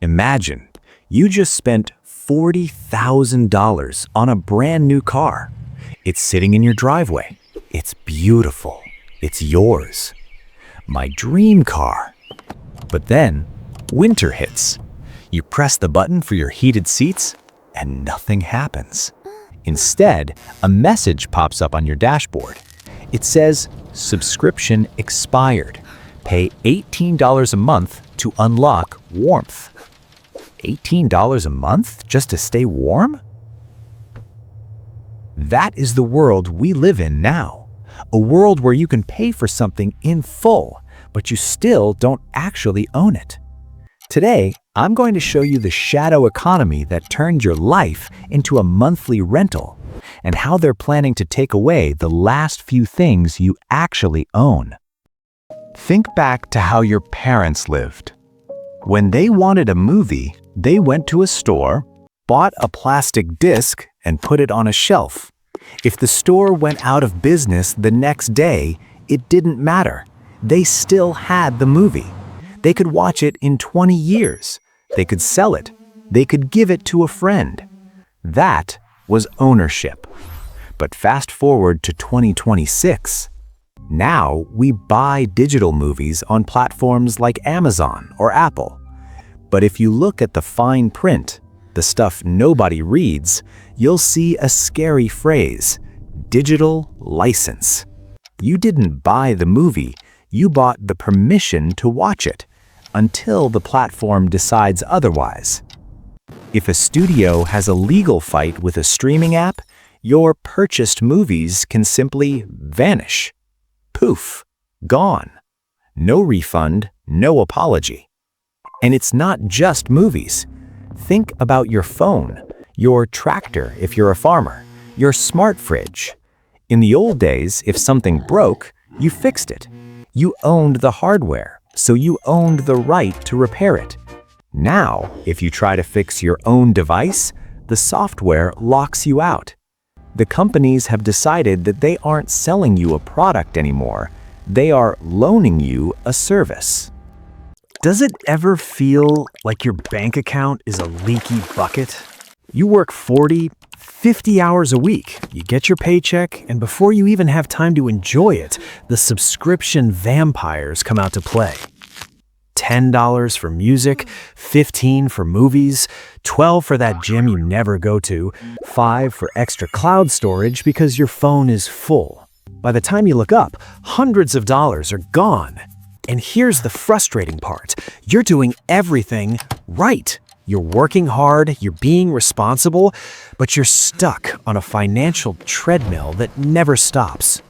Imagine, you just spent $40,000 on a brand new car. It's sitting in your driveway. It's beautiful. It's yours. My dream car. But then, winter hits. You press the button for your heated seats, and nothing happens. Instead, a message pops up on your dashboard. It says, "Subscription expired. Pay $18 a month to unlock warmth." $18 a month just to stay warm? That is the world we live in now. A world where you can pay for something in full, but you still don't actually own it. Today, I'm going to show you the shadow economy that turned your life into a monthly rental, and how they're planning to take away the last few things you actually own. Think back to how your parents lived. When they wanted a movie, they went to a store, bought a plastic disc, and put it on a shelf. If the store went out of business the next day, it didn't matter. They still had the movie. They could watch it in 20 years. They could sell it. They could give it to a friend. That was ownership. But fast forward to 2026. Now we buy digital movies on platforms like Amazon or Apple. But if you look at the fine print, the stuff nobody reads, you'll see a scary phrase: digital license. You didn't buy the movie, you bought the permission to watch it, until the platform decides otherwise. If a studio has a legal fight with a streaming app, your purchased movies can simply vanish. Poof, gone. No refund, no apology. And it's not just movies. Think about your phone, your tractor if you're a farmer, your smart fridge. In the old days, if something broke, you fixed it. You owned the hardware, so you owned the right to repair it. Now, if you try to fix your own device, the software locks you out. The companies have decided that they aren't selling you a product anymore. They are loaning you a service. Does it ever feel like your bank account is a leaky bucket? You work 40, 50 hours a week. You get your paycheck, and before you even have time to enjoy it, the subscription vampires come out to play. $10 for music, $15 for movies, $12 for that gym you never go to, $5 for extra cloud storage because your phone is full. By the time you look up, hundreds of dollars are gone. And here's the frustrating part. You're doing everything right. You're working hard, you're being responsible, but you're stuck on a financial treadmill that never stops.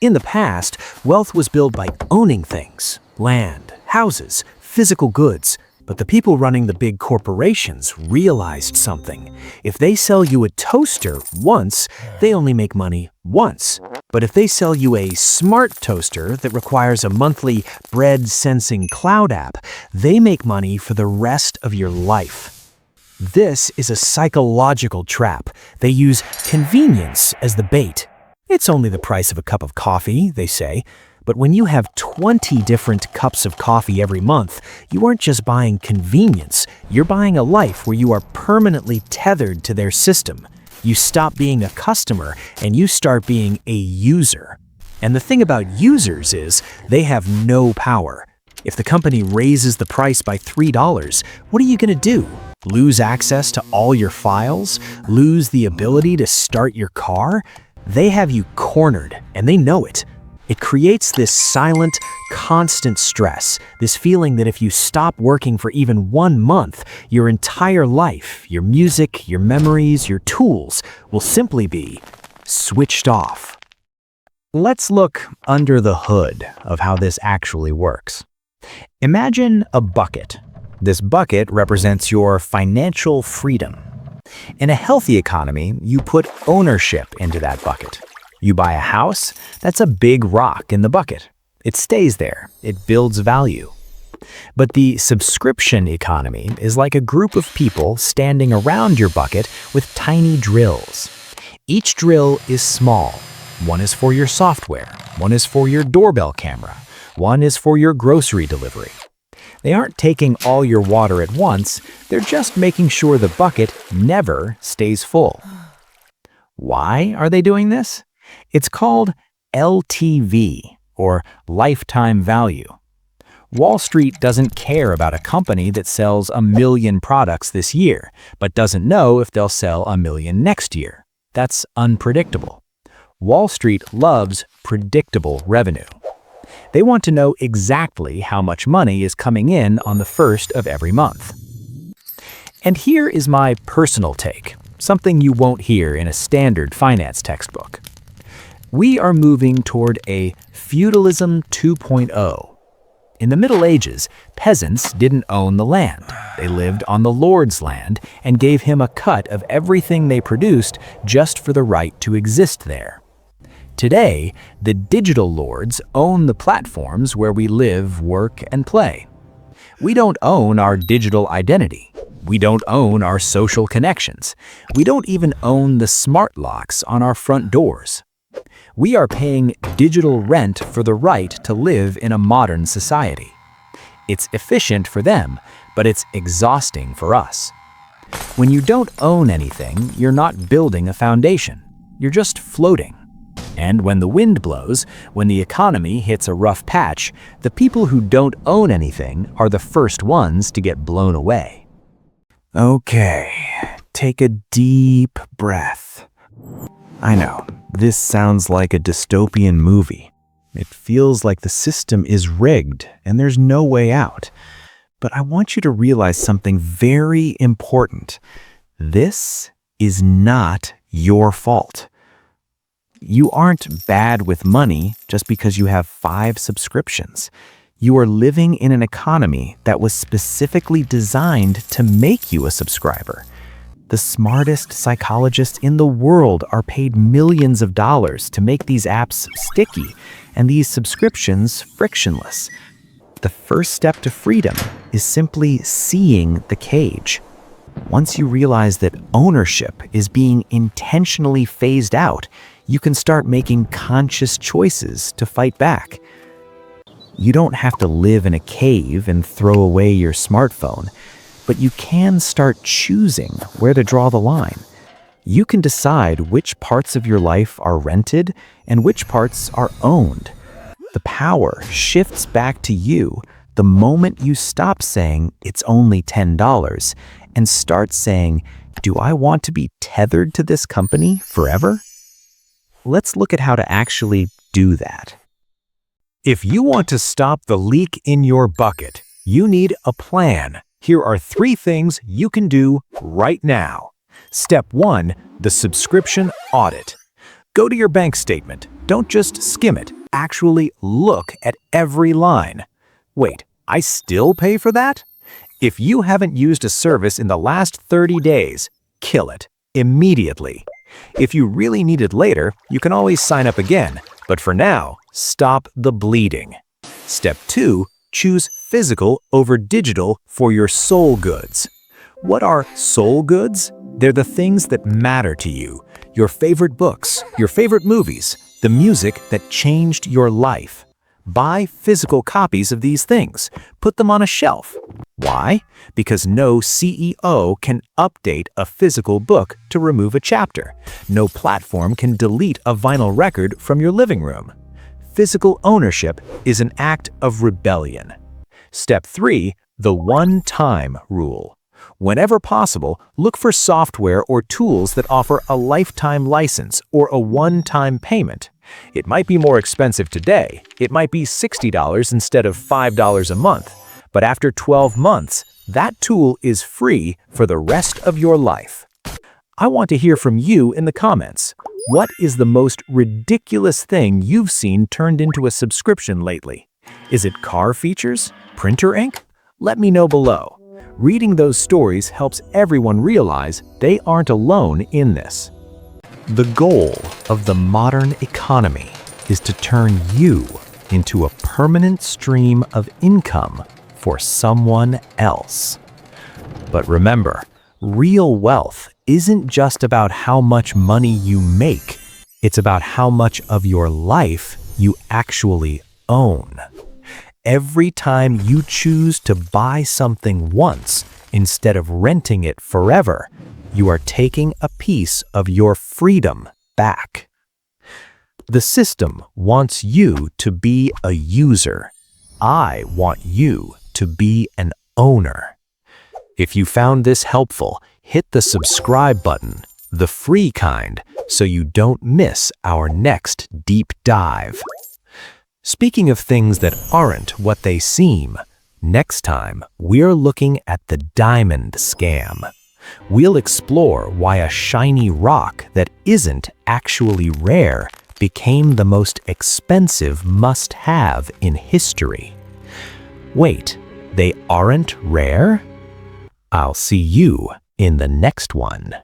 In the past, wealth was built by owning things: land, houses, physical goods. But the people running the big corporations realized something. If they sell you a toaster once, they only make money once. But if they sell you a smart toaster that requires a monthly bread-sensing cloud app, they make money for the rest of your life. This is a psychological trap. They use convenience as the bait. It's only the price of a cup of coffee, they say. But when you have 20 different cups of coffee every month, you aren't just buying convenience, you're buying a life where you are permanently tethered to their system. You stop being a customer and you start being a user. And the thing about users is they have no power. If the company raises the price by $3, what are you going to do? Lose access to all your files? Lose the ability to start your car? They have you cornered, and they know it. It creates this silent, constant stress, this feeling that if you stop working for even 1 month, your entire life, your music, your memories, your tools will simply be switched off. Let's look under the hood of how this actually works. Imagine a bucket. This bucket represents your financial freedom. In a healthy economy, you put ownership into that bucket. You buy a house, that's a big rock in the bucket. It stays there, it builds value. But the subscription economy is like a group of people standing around your bucket with tiny drills. Each drill is small. One is for your software, one is for your doorbell camera, one is for your grocery delivery. They aren't taking all your water at once, they're just making sure the bucket never stays full. Why are they doing this? It's called LTV, or lifetime value. Wall Street doesn't care about a company that sells 1 million products this year, but doesn't know if they'll sell 1 million next year. That's unpredictable. Wall Street loves predictable revenue. They want to know exactly how much money is coming in on the first of every month. And here is my personal take, something you won't hear in a standard finance textbook. We are moving toward a Feudalism 2.0. In the Middle Ages, peasants didn't own the land. They lived on the lord's land and gave him a cut of everything they produced just for the right to exist there. Today, the digital lords own the platforms where we live, work, and play. We don't own our digital identity. We don't own our social connections. We don't even own the smart locks on our front doors. We are paying digital rent for the right to live in a modern society. It's efficient for them, but it's exhausting for us. When you don't own anything, you're not building a foundation. You're just floating. And when the wind blows, when the economy hits a rough patch, the people who don't own anything are the first ones to get blown away. Okay, take a deep breath. I know, this sounds like a dystopian movie. It feels like the system is rigged and there's no way out. But I want you to realize something very important. This is not your fault. You aren't bad with money just because you have 5 subscriptions. You are living in an economy that was specifically designed to make you a subscriber. The smartest psychologists in the world are paid millions of dollars to make these apps sticky and these subscriptions frictionless. The first step to freedom is simply seeing the cage. Once you realize that ownership is being intentionally phased out, you can start making conscious choices to fight back. You don't have to live in a cave and throw away your smartphone, but you can start choosing where to draw the line. You can decide which parts of your life are rented and which parts are owned. The power shifts back to you the moment you stop saying it's only $10 and start saying, do I want to be tethered to this company forever? Let's look at how to actually do that. If you want to stop the leak in your bucket, you need a plan. Here are 3 things you can do right now. Step 1, the subscription audit. Go to your bank statement. Don't just skim it. Actually look at every line. Wait, I still pay for that? If you haven't used a service in the last 30 days, kill it immediately. If you really need it later, you can always sign up again. But for now, stop the bleeding. Step 2, choose physical over digital for your soul goods. What are soul goods? They're the things that matter to you. Your favorite books, your favorite movies, the music that changed your life. Buy physical copies of these things. Put them on a shelf. Why? Because no CEO can update a physical book to remove a chapter. No platform can delete a vinyl record from your living room. Physical ownership is an act of rebellion. Step 3, the one-time rule. Whenever possible, look for software or tools that offer a lifetime license or a one-time payment. It might be more expensive today. It might be $60 instead of $5 a month. But after 12 months, that tool is free for the rest of your life. I want to hear from you in the comments. What is the most ridiculous thing you've seen turned into a subscription lately? Is it car features? Printer ink? Let me know below. Reading those stories helps everyone realize they aren't alone in this. The goal of the modern economy is to turn you into a permanent stream of income for someone else. But remember, real wealth isn't just about how much money you make. It's about how much of your life you actually own. every time you choose to buy something once instead of renting it forever, you are taking a piece of your freedom back. The system wants you to be a user. I want you to be an owner. If you found this helpful, hit the subscribe button, the free kind, so you don't miss our next deep dive. Speaking of things that aren't what they seem, next time we're looking at the diamond scam. We'll explore why a shiny rock that isn't actually rare became the most expensive must-have in history. Wait, they aren't rare? I'll see you in the next one.